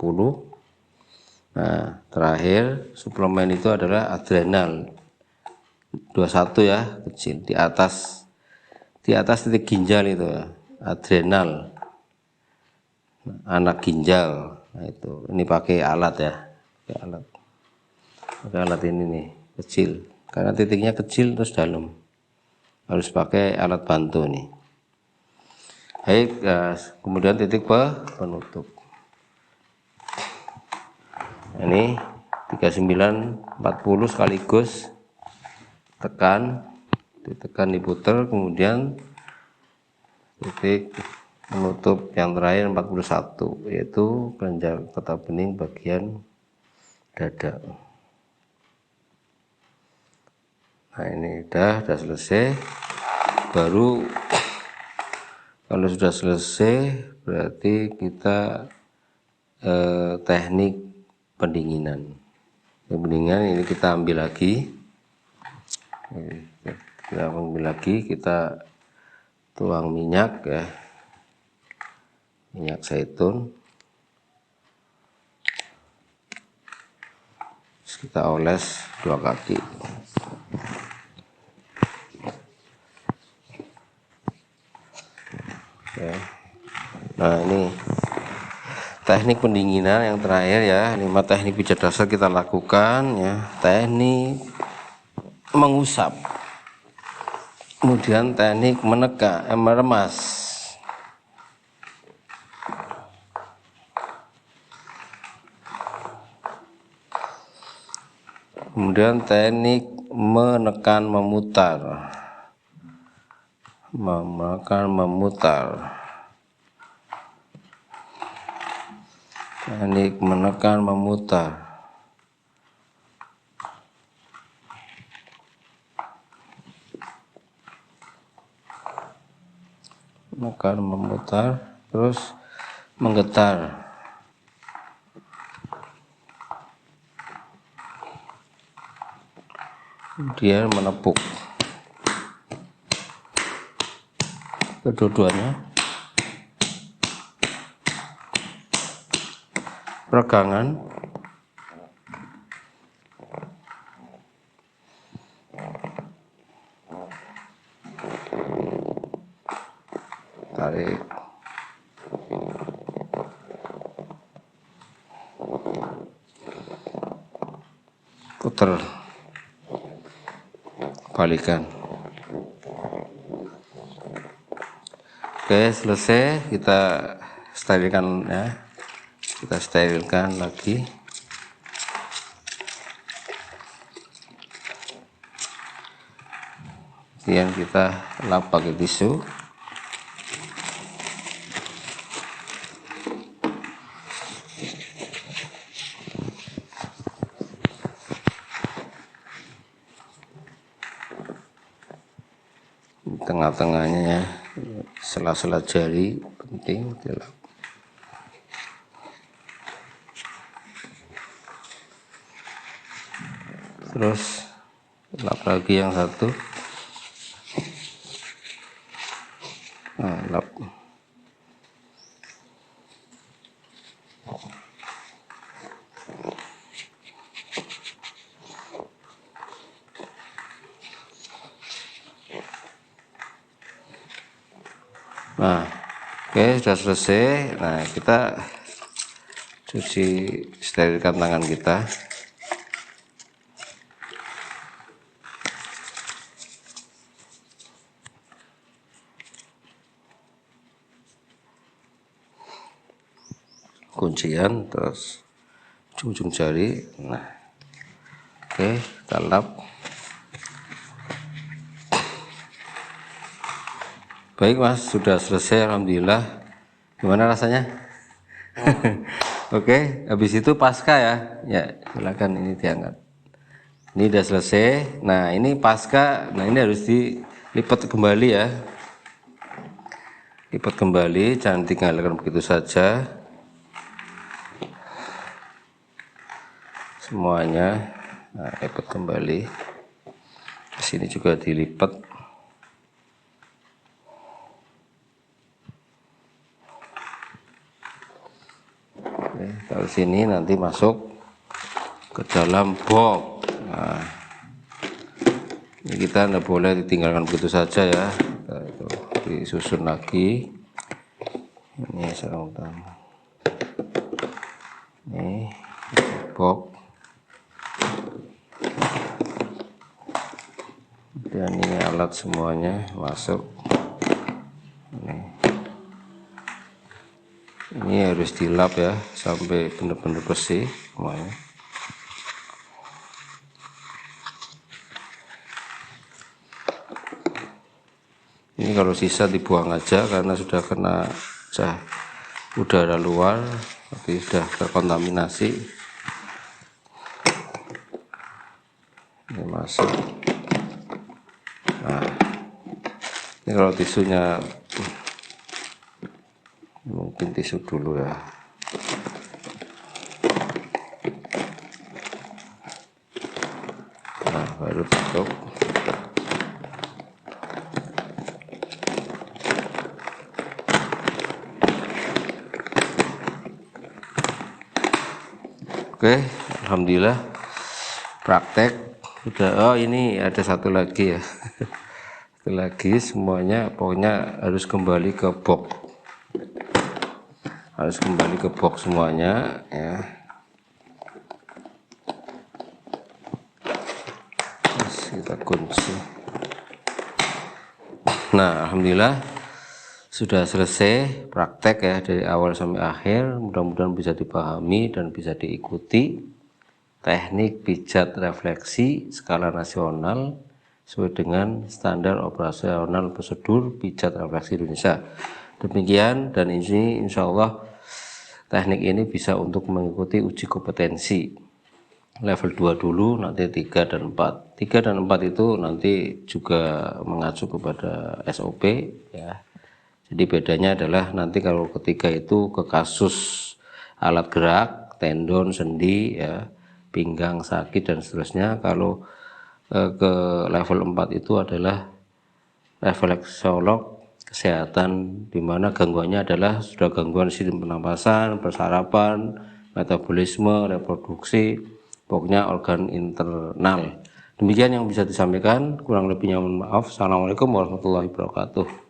Nah, terakhir suplemen itu adalah adrenal 21 ya, kecil di atas titik ginjal itu ya, adrenal anak ginjal. Nah, itu ini pakai alat ya, pakai alat ini nih, kecil, karena titiknya kecil terus dalam, harus pakai alat bantu nih. Baik, kemudian titik penutup. Ini 3940 sekaligus tekan, ditekan, diputar, kemudian titik menutup yang terakhir 41, yaitu kelenjar getah bening bagian dada. Nah ini udah selesai. Baru kalau sudah selesai berarti kita teknik pendinginan. Pendinginan ini kita ambil lagi, kita tuang minyak ya, minyak zaitun, terus kita oles 2 kaki. Oke. Nah ini teknik pendinginan yang terakhir ya, 5 teknik pijat dasar kita lakukan ya. Teknik mengusap, kemudian teknik meremas, kemudian teknik menekan memutar, teknik menekan memutar, terus menggetar, kemudian menepuk. Kedua-duanya peregangan, tarik, putar, balikan. Oke, selesai, kita sterilkan ya, kita sterilkan lagi. Kemudian kita lap pakai tisu. Tengah-tengahnya ya, sela-sela jari penting dilap. Terus lap lagi yang satu. Nah, lap. Nah, oke, sudah selesai. Nah, kita cuci, sterilkan tangan kita. Kuncian, terus ujung jari. Nah, oke, kita lap. Baik Mas, sudah selesai, alhamdulillah. Gimana rasanya? Oke, habis itu pasca ya. Ya, silakan ini diangkat. Ini udah selesai. Nah, ini pasca. Nah, ini harus dilipat kembali ya. Lipat kembali, jangan tinggalkan begitu saja. Semuanya. Nah, lipat kembali. Di sini juga dilipat. Dari sini nanti masuk ke dalam box. Nah, ini kita tidak boleh ditinggalkan begitu saja ya. Disusun lagi. Ini sarung utama. Ini box. Dan ini alat semuanya masuk. Ini harus dilap ya sampai benar-benar bersih semuanya. kalau sisa dibuang aja karena sudah kena udara luar, tapi sudah terkontaminasi. Ini masuk. Nah, ini kalau tisunya, mungkin tisu dulu ya. Nah, baru tutup. Oke, alhamdulillah praktek udah. Oh, ini ada satu lagi ya. Satu lagi, semuanya pokoknya harus kembali ke box. Harus kembali ke box semuanya ya. Terus kita kunci. Nah, alhamdulillah sudah selesai praktek ya, dari awal sampai akhir. Mudah-mudahan bisa dipahami dan bisa diikuti teknik pijat refleksi skala nasional sesuai dengan standar operasional prosedur pijat refleksi Indonesia. Demikian, dan ini insya Allah teknik ini bisa untuk mengikuti uji kompetensi level 2 dulu, nanti 3 dan 4. 3 dan 4 itu nanti juga mengacu kepada SOP ya. Jadi bedanya adalah nanti kalau ketiga itu ke kasus alat gerak, tendon, sendi ya, pinggang sakit dan seterusnya. Kalau ke level 4 itu adalah refleksolog kesehatan, di mana gangguannya adalah sudah gangguan sistem pernapasan, persarapan, metabolisme, reproduksi, pokoknya organ internal. Demikian yang bisa disampaikan, kurang lebihnya mohon maaf. Assalamualaikum warahmatullahi wabarakatuh.